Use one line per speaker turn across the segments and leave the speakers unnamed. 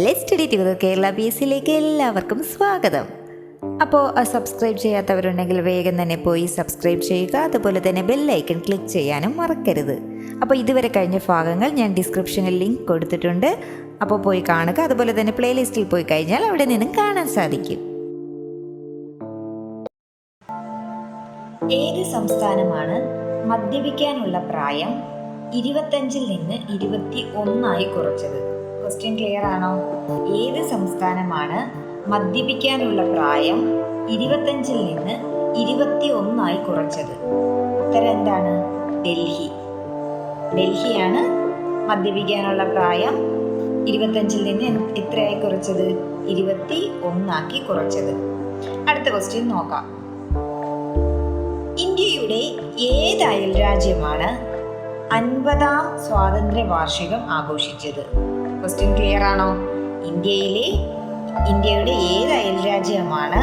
Let's study together Kerala PSCയിലേക്ക് എല്ലാവർക്കും സ്വാഗതം. അപ്പോൾ സബ്സ്ക്രൈബ് ചെയ്യാത്തവരുണ്ടെങ്കിൽ വേഗം തന്നെ പോയി സബ്സ്ക്രൈബ് ചെയ്യുക. അതുപോലെ തന്നെ ബെല്ലൈക്കൺ ക്ലിക്ക് ചെയ്യാനും മറക്കരുത്. അപ്പോൾ ഇതുവരെ കഴിഞ്ഞ ഭാഗങ്ങൾ ഞാൻ ഡിസ്ക്രിപ്ഷനിൽ ലിങ്ക് കൊടുത്തിട്ടുണ്ട്. അപ്പോൾ പോയി കാണുക. അതുപോലെ തന്നെ പ്ലേലിസ്റ്റിൽ പോയി കഴിഞ്ഞാൽ അവിടെ നിന്നും കാണാൻ സാധിക്കും. ഏത് സംസ്ഥാനമാണ് മദ്യപിക്കാനുള്ള പ്രായം 25 നിന്ന് 21 കുറച്ചത്? ക്വസ്റ്റ്യൻ ക്ലിയർ ആണോ? ഏത് സംസ്ഥാനമാണ് മദ്യപിക്കാനുള്ള പ്രായം 25 നിന്ന് 21 കുറച്ചത്? ഉത്തരം എന്താണ്? ഡൽഹി. ഡൽഹിയാണ് മദ്യപിക്കാനുള്ള പ്രായം 25 നിന്ന് എത്രയായി കുറച്ചത്? 21 കുറച്ചത്. അടുത്ത ക്വസ്റ്റ്യൻ നോക്കാം. ഇന്ത്യയുടെ ഏത് അയൽ രാജ്യമാണ് 50ാം സ്വാതന്ത്ര്യ വാർഷികം ആഘോഷിച്ചത്? ക്വസ്റ്റ്യൻ ക്ലിയർ ആണോ? ഇന്ത്യയുടെ ഏത് അയൽ രാജ്യമാണ്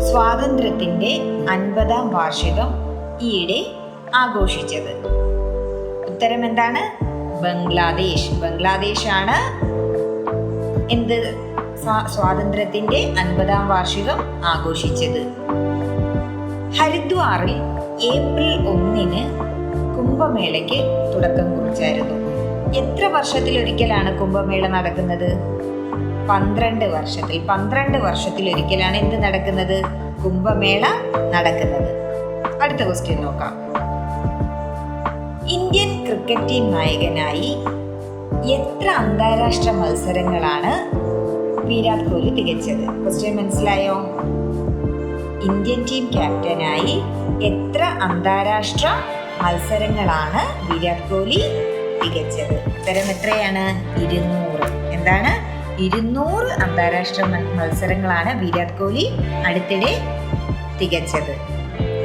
സ്വാതന്ത്ര്യത്തിന്റെ 50ാം വാർഷികം ഈയിടെ ആഘോഷിച്ചത്? ഉത്തരം എന്താണ്? ബംഗ്ലാദേശ്. ബംഗ്ലാദേശാണ് എന്ത് സ്വാതന്ത്ര്യത്തിന്റെ 50ാം വാർഷികം ആഘോഷിച്ചത്. ഹരിദ്വാറിൽ ഏപ്രിൽ 1 കുംഭമേളയ്ക്ക് തുടക്കം കുറിച്ചായിരുന്നു. എത്ര വർഷത്തിലൊരിക്കലാണ് കുംഭമേള നടക്കുന്നത്? 12 വർഷത്തിലൊരിക്കലാണ് എന്ത് നടക്കുന്നത്? കുംഭമേള നടക്കുന്നത്. അടുത്ത ക്വസ്റ്റ്യൻ നോക്കാം. ഇന്ത്യൻ ക്രിക്കറ്റ് ടീം നായകനായി എത്ര അന്താരാഷ്ട്ര മത്സരങ്ങളാണ് വിരാട് കോഹ്ലി തികച്ചത്? ക്വസ്റ്റ്യൻ മനസ്സിലായോ? ഇന്ത്യൻ ടീം ക്യാപ്റ്റനായി എത്ര അന്താരാഷ്ട്ര മത്സരങ്ങളാണ് വിരാട് കോഹ്ലി തികച്ചത്? ഉത്തരം എത്രയാണ്? 200. എന്താണ്? 200 അന്താരാഷ്ട്ര മത്സരങ്ങളാണ് വിരാട് കോഹ്ലി അടുത്തിടെ തികച്ചത്.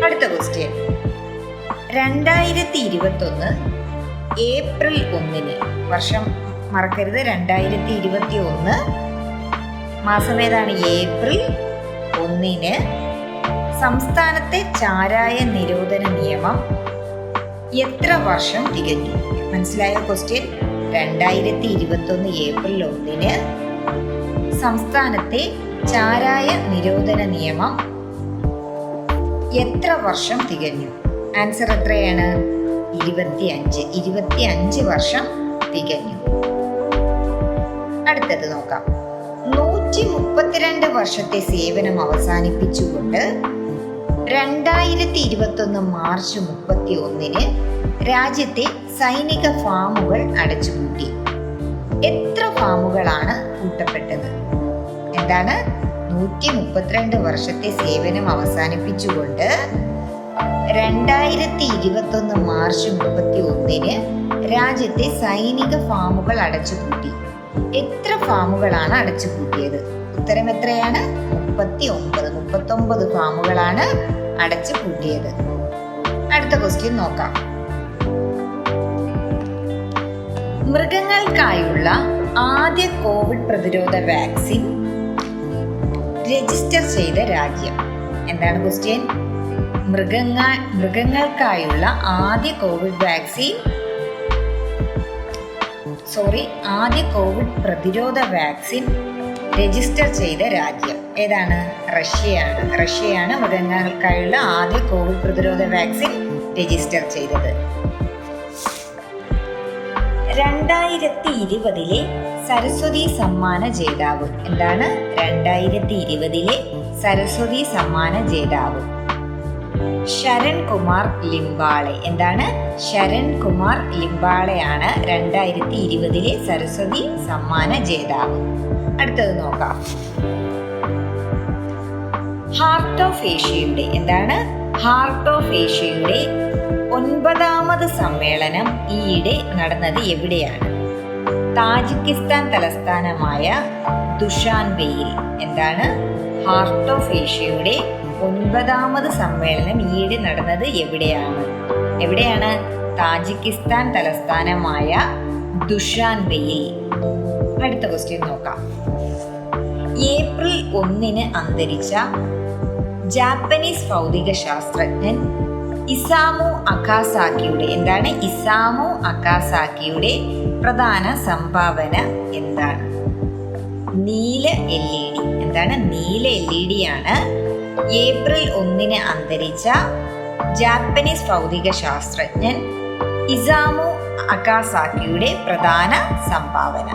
അടുത്ത ക്വസ്റ്റ്യൻ. 2021 ഏപ്രിൽ 1 വർഷം മറക്കരുത്. 2021 മാസം ഏതാണ്? ഏപ്രിൽ 1 സംസ്ഥാനത്തെ ചാരായ നിരോധന നിയമം എത്ര വർഷം തികഞ്ഞു? മനസ്സിലായോ ക്വസ്റ്റ്യൻ? 2021 ഏപ്രിൽ 1 സംസ്ഥാനത്തെ ചാരായ നിരോധന നിയമം എത്ര വർഷം തികഞ്ഞു? ആൻസർ എത്രയാണ്? 25 വർഷം തികഞ്ഞു. അടുത്തത് നോക്കാം. 132 വർഷത്തെ സേവനം അവസാനിപ്പിച്ചുകൊണ്ട് 2021 മാർച്ച് 31 രാജ്യത്തെ സൈനിക ഫാമുകൾ അടച്ചുപൂട്ടി. എത്ര ഫാമുകളാണ് പൂട്ടപ്പെട്ടത്? എന്താണ്? 132 വർഷത്തെ സേവനം അവസാനിപ്പിച്ചുകൊണ്ട് 2021 മാർച്ച് 31 രാജ്യത്തെ സൈനിക ഫാമുകൾ അടച്ചുപൂട്ടി. എത്ര ഫാമുകളാണ് അടച്ചുപൂട്ടിയത്? ഉത്തരം എത്രയാണ്? 39 ഫാമുകളാണ് അടച്ചു പൂട്ടിയത്. അടുത്ത ക്വസ്റ്റ്യൻ നോക്കാം. മൃഗങ്ങൾക്കായുള്ള ആദ്യ കോവിഡ് പ്രതിരോധ വാക്സിൻ രജിസ്റ്റർ ചെയ്ത രാജ്യം? എന്താണ് ക്വസ്റ്റ്യൻ? മൃഗങ്ങൾക്കായുള്ള ആദ്യ കോവിഡ് പ്രതിരോധ വാക്സിൻ രജിസ്റ്റർ ചെയ്ത രാജ്യം ഏതാണ്? റഷ്യയാണ് മൃഗങ്ങൾക്കായുള്ള ആദ്യ കോവിഡ് പ്രതിരോധ വാക്സിൻ രജിസ്റ്റർ ചെയ്തത്. 2020 സരസ്വതി സമ്മാന ജേതാവ്? എന്താണ്? 2020 സരസ്വതി സമ്മാന ജേതാവ് ശരൺ കുമാർ ലിംബാളെ. എന്താണ്? ശരൺ കുമാർ ലിംബാളെയാണ് 2020 സരസ്വതി സമ്മാന ജേതാവ്. അടുത്തത് നോക്കാം. ഹാർട്ട് ഓഫ് ഏഷ്യയുടെ എന്താണ്? ഹാർട്ട് ഓഫ് ഏഷ്യയുടെ 9ാമത് സമ്മേളനം ഈയിടെ നടന്നത് എവിടെയാണ്? താജിക്കിസ്ഥാൻ തലസ്ഥാനമായ ദുഷാൻബെയിൽ. എന്താണ്? ഹാർട്ട് ഓഫ് ഏഷ്യയുടെ 9ാമത് സമ്മേളനം ഈയിടെ നടന്നത് എവിടെയാണ്? താജിക്കിസ്ഥാൻ തലസ്ഥാനമായ ദുഷാൻബെയിൽ. അടുത്ത ക്വസ്റ്റ്യൻ നോക്കാം. ഏപ്രിൽ 1 അന്തരിച്ച ജാപ്പനീസ് ഭൗതിക ശാസ്ത്രജ്ഞൻ ഇസാമു അകാസാക്കിയുടെ എന്താണ്? ഇസാമു അകാസാക്കിയുടെ പ്രധാന സംഭാവന എന്താണ്? നീല LED. എന്താണ്? നീല LED ആണ് ഏപ്രിൽ 1 അന്തരിച്ച ജാപ്പനീസ് ഭൗതിക ശാസ്ത്രജ്ഞൻ ഇസാമു അകാസാക്കിയുടെ പ്രധാന സംഭാവന.